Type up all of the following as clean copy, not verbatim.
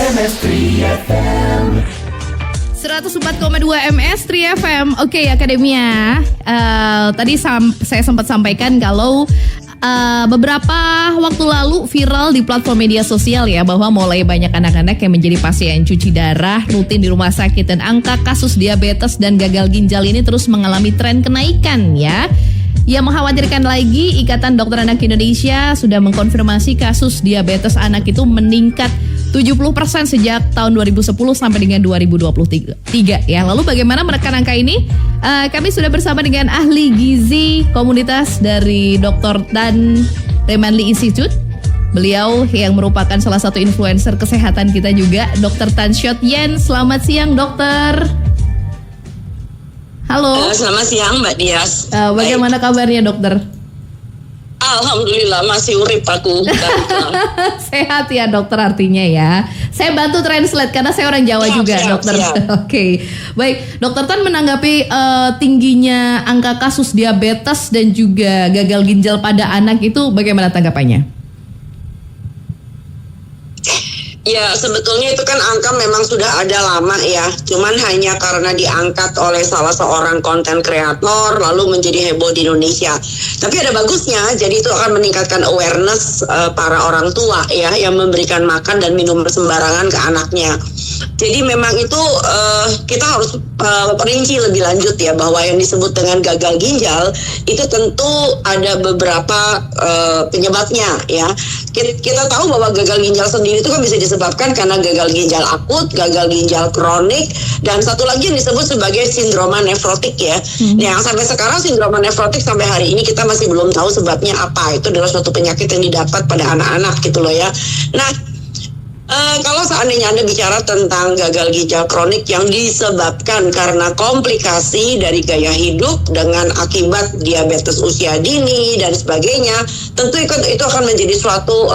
MS 3 FM 104,2 MS 3 FM. Oke, Akademia. Tadi saya sempat sampaikan kalau beberapa waktu lalu viral di platform media sosial ya, bahwa mulai banyak anak-anak yang menjadi pasien cuci darah rutin di rumah sakit, dan angka kasus diabetes dan gagal ginjal ini terus mengalami tren kenaikan ya. Yang mengkhawatirkan lagi, Ikatan Dokter Anak Indonesia sudah mengkonfirmasi kasus diabetes anak itu meningkat 70% sejak tahun 2010 sampai dengan 2023 ya. Lalu bagaimana menekan angka ini? Kami sudah bersama dengan ahli gizi komunitas dari Dr. Tan Remanli Institute. Beliau yang merupakan salah satu influencer kesehatan kita juga, Dr. Tan Shot Yen. Selamat siang, dokter. Halo. Selamat siang, Mbak Dias. Bagaimana kabarnya, dokter? Alhamdulillah masih urip aku. Sehat ya, dokter, artinya ya. Saya bantu translate karena saya orang Jawa juga, dokter. Oke. Baik, Dokter Tan, menanggapi tingginya angka kasus diabetes dan juga gagal ginjal pada anak itu, bagaimana tanggapannya? Ya, sebetulnya itu kan angka memang sudah ada lama ya. Cuman hanya karena diangkat oleh salah seorang konten kreator lalu menjadi heboh di Indonesia. Tapi ada bagusnya, jadi itu akan meningkatkan awareness para orang tua ya, yang memberikan makan dan minum sembarangan ke anaknya. Jadi memang itu kita harus perinci lebih lanjut ya, bahwa yang disebut dengan gagal ginjal itu tentu ada beberapa penyebabnya ya. Kita tahu bahwa gagal ginjal sendiri itu kan bisa disebabkan karena gagal ginjal akut, gagal ginjal kronik, dan satu lagi yang disebut sebagai sindroma nefrotik ya. Yang sampai sekarang sindroma nefrotik sampai hari ini kita masih belum tahu sebabnya apa. Itu adalah suatu penyakit yang didapat pada anak-anak gitu loh ya. Nah, kalau seandainya Anda bicara tentang gagal ginjal kronik yang disebabkan karena komplikasi dari gaya hidup dengan akibat diabetes usia dini dan sebagainya, tentu itu akan menjadi suatu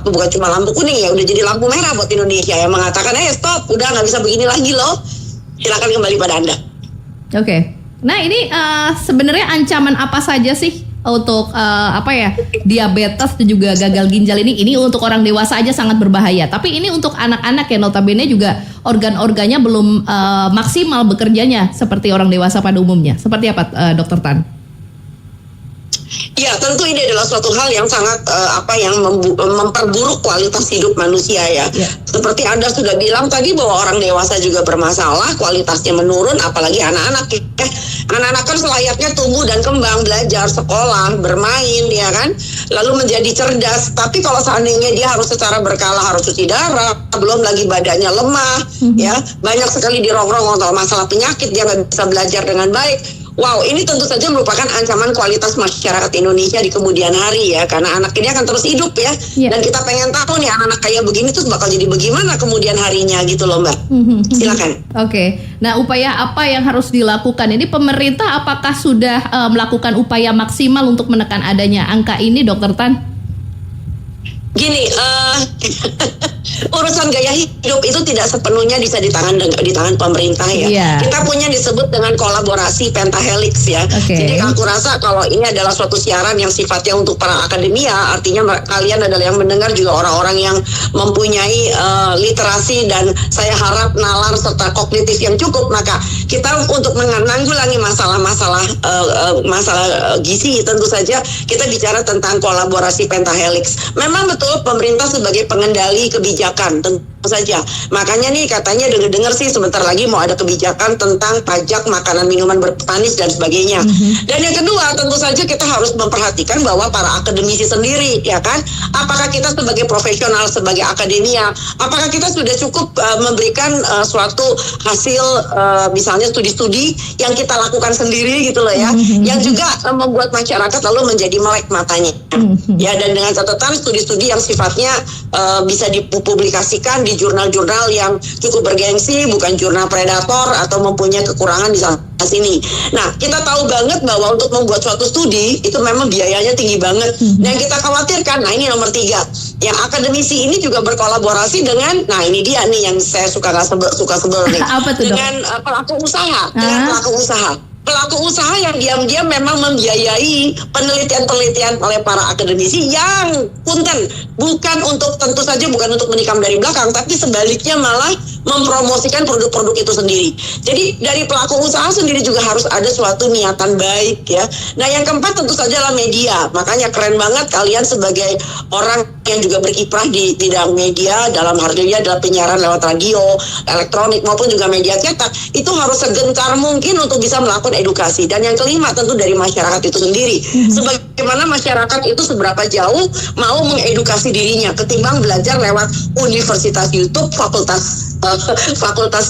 bukan cuma lampu kuning ya, udah jadi lampu merah buat Indonesia yang mengatakan, stop, udah nggak bisa begini lagi loh. Silakan kembali pada Anda. Oke. Nah, ini sebenarnya ancaman apa saja sih untuk diabetes dan juga gagal ginjal ini untuk orang dewasa aja sangat berbahaya. Tapi ini untuk anak-anak ya, notabene juga organ-organnya belum maksimal bekerjanya seperti orang dewasa pada umumnya. Seperti apa, Dokter Tan? Ya, tentu ini adalah suatu hal yang sangat memperburuk kualitas hidup manusia ya. Seperti Anda sudah bilang tadi bahwa orang dewasa juga bermasalah, kualitasnya menurun, apalagi anak-anak ya. Anak-anak kan selayaknya tumbuh dan kembang, belajar, sekolah, bermain ya kan, lalu menjadi cerdas. Tapi kalau seandainya dia harus secara berkala harus cuci darah, belum lagi badannya lemah ya, banyak sekali dirongrong untuk masalah penyakit, dia nggak bisa belajar dengan baik. Wow, ini tentu saja merupakan ancaman kualitas masyarakat Indonesia di kemudian hari ya, karena anak ini akan terus hidup ya. Dan kita pengen tahu nih anak-anak kayak begini terus bakal jadi bagaimana kemudian harinya gitu loh, Mbak. Silakan. Oke. Nah, upaya apa yang harus dilakukan? Ini pemerintah apakah sudah melakukan upaya maksimal untuk menekan adanya angka ini, Dokter Tan? Gini, urusan gaya hidup itu tidak sepenuhnya bisa di tangan pemerintah ya. Kita punya disebut dengan kolaborasi pentahelix ya. Jadi aku rasa kalau ini adalah suatu siaran yang sifatnya untuk para akademia, artinya kalian adalah yang mendengar juga orang-orang yang mempunyai literasi dan saya harap nalar serta kognitif yang cukup. Maka kita untuk menanggulangi masalah gizi tentu saja kita bicara tentang kolaborasi pentahelix. Memang betul pemerintah sebagai pengendali kebijakan tentu saja. Makanya nih katanya dengar sih sebentar lagi mau ada kebijakan tentang pajak makanan minuman bermanis dan sebagainya. Dan yang kedua tentu saja kita harus memperhatikan bahwa para akademisi sendiri ya kan, apakah kita sebagai profesional, sebagai akademia, apakah kita sudah cukup memberikan suatu hasil misalnya studi-studi yang kita lakukan sendiri gitu loh ya, yang juga membuat masyarakat lalu menjadi melek matanya. Ya, dan dengan catatan studi-studi yang sifatnya bisa dipublikasikan di jurnal-jurnal yang cukup bergengsi, bukan jurnal predator atau mempunyai kekurangan di sana sini. Nah, kita tahu banget bahwa untuk membuat suatu studi itu memang biayanya tinggi banget. Dan kita khawatirkan, nah ini nomor 3, yang akademisi ini juga berkolaborasi dengan, nah ini dia nih yang saya suka sebel nih, apa tuh, dengan pelaku usaha, dengan pelaku usaha. pelaku usaha yang diam-diam memang membiayai penelitian-penelitian oleh para akademisi yang punten bukan untuk menikam dari belakang, tapi sebaliknya malah mempromosikan produk-produk itu sendiri. Jadi dari pelaku usaha sendiri juga harus ada suatu niatan baik ya. Nah yang keempat tentu saja adalah media. Makanya keren banget kalian sebagai orang yang juga berkiprah di bidang media, dalam hal ini adalah penyiaran lewat radio, elektronik maupun juga media cetak, itu harus segencar mungkin untuk bisa melakukan edukasi. Dan yang kelima tentu dari masyarakat itu sendiri. Sebagaimana masyarakat itu seberapa jauh mau mengedukasi dirinya ketimbang belajar lewat universitas YouTube, fakultas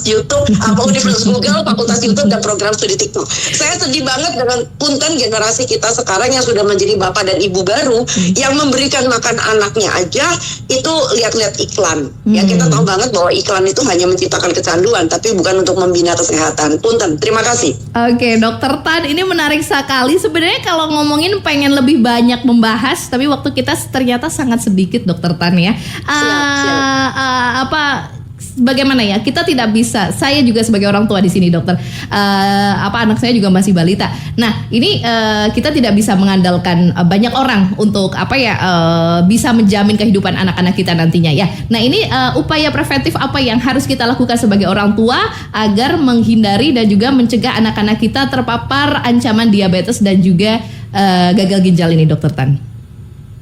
YouTube, universitas Google, fakultas YouTube dan program studi TikTok. Saya sedih banget dengan punten generasi kita sekarang yang sudah menjadi bapak dan ibu baru yang memberikan makan anaknya aja itu lihat-lihat iklan. Ya kita tahu banget bahwa iklan itu hanya menciptakan kecanduan tapi bukan untuk membina kesehatan. Punten, terima kasih. Oke, Dokter Tan, ini menarik sekali. Sebenarnya kalau ngomongin pengen lebih banyak membahas, tapi waktu kita ternyata sangat sedikit, Dokter Tan ya. Bagaimana ya? Kita tidak bisa. Saya juga sebagai orang tua di sini, dokter. Anak saya juga masih balita. Nah, ini kita tidak bisa mengandalkan banyak orang untuk bisa menjamin kehidupan anak-anak kita nantinya ya. Nah, ini upaya preventif apa yang harus kita lakukan sebagai orang tua agar menghindari dan juga mencegah anak-anak kita terpapar ancaman diabetes dan juga gagal ginjal ini, Dokter Tan?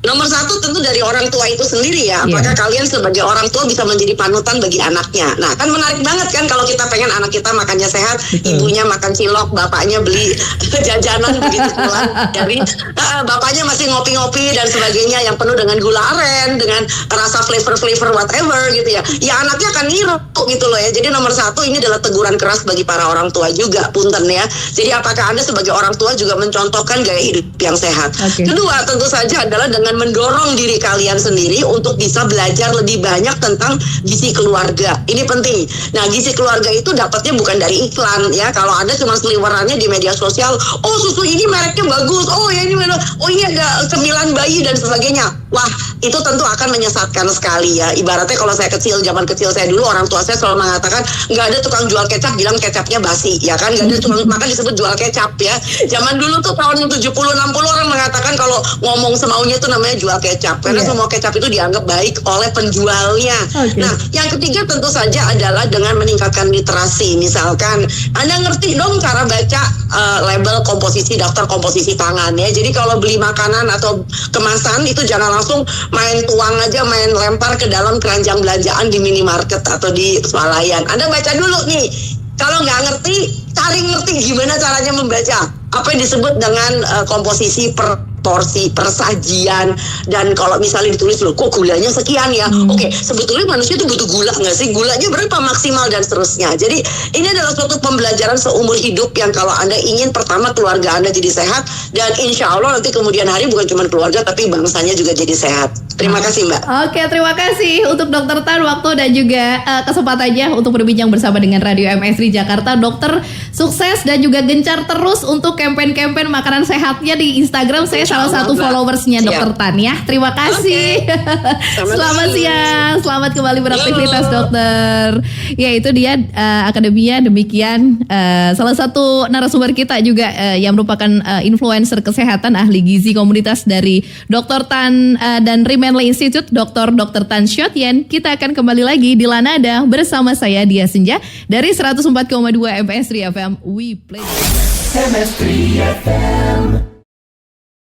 Nomor satu tentu dari orang tua itu sendiri ya. Apakah kalian sebagai orang tua bisa menjadi panutan bagi anaknya? Nah kan menarik banget kan kalau kita pengen anak kita makannya sehat, ibunya makan cilok, bapaknya beli jajanan begitu pulang dari bapaknya masih ngopi-ngopi dan sebagainya yang penuh dengan gula aren, dengan rasa flavor whatever gitu ya. Ya anaknya akan niru gitu loh ya. Jadi nomor satu ini adalah teguran keras bagi para orang tua juga, punten ya. Jadi apakah Anda sebagai orang tua juga mencontohkan gaya hidup yang sehat? Kedua tentu saja adalah dengan mendorong diri kalian sendiri untuk bisa belajar lebih banyak tentang gizi keluarga. Ini penting. Nah, gizi keluarga itu dapatnya bukan dari iklan ya. Kalau Anda cuma seliwerannya di media sosial, oh susu ini mereknya bagus, oh ya ini ada cemilan bayi dan sebagainya. Wah, itu tentu akan menyesatkan sekali ya. Ibaratnya kalau saya zaman kecil saya dulu, orang tua saya selalu mengatakan nggak ada tukang jual kecap bilang kecapnya basi, ya kan? Nggak ada tukang makan disebut jual kecap ya. Zaman dulu tuh tahun 70-60 orang mengatakan kalau ngomong semaunya itu namanya jual kecap, karena semua kecap itu dianggap baik oleh penjualnya. Nah, yang ketiga tentu saja adalah dengan meningkatkan literasi. Misalkan Anda ngerti dong cara baca label komposisi, daftar komposisi pangan ya. Jadi kalau beli makanan atau kemasan itu jangan langsung main tuang aja, main lempar ke dalam keranjang belanjaan di minimarket atau di swalayan. Anda baca dulu nih. Kalau nggak ngerti, cari ngerti gimana caranya membaca. Apa yang disebut dengan komposisi per porsi, persajian, dan kalau misalnya ditulis loh, kok gulanya sekian ya? Oke, sebetulnya manusia itu butuh gula nggak sih? Gulanya berapa maksimal dan seterusnya. Jadi ini adalah suatu pembelajaran seumur hidup yang kalau Anda ingin pertama keluarga Anda jadi sehat dan insya Allah nanti kemudian hari bukan cuma keluarga tapi bangsanya juga jadi sehat. Terima kasih Mbak. Oke, terima kasih untuk Dokter Tan waktu dan juga kesempatannya untuk berbincang bersama dengan Radio MSRI Jakarta. Dokter sukses dan juga gencar terus untuk kampanye-kampanye makanan sehatnya di Instagram. Saya salah satu followersnya Dokter Tan ya. Terima kasih. Selamat siang. Selamat kembali beraktivitas dokter. Ya itu dia akademia demikian. Salah satu narasumber kita juga yang merupakan influencer kesehatan ahli gizi komunitas dari Dokter Tan dan Rimenley Institute, Dr. Tan Xiaotian. Kita akan kembali lagi di Lanada bersama saya Dia Senja dari 104,2 MSRI FM. We play. MSRI FM.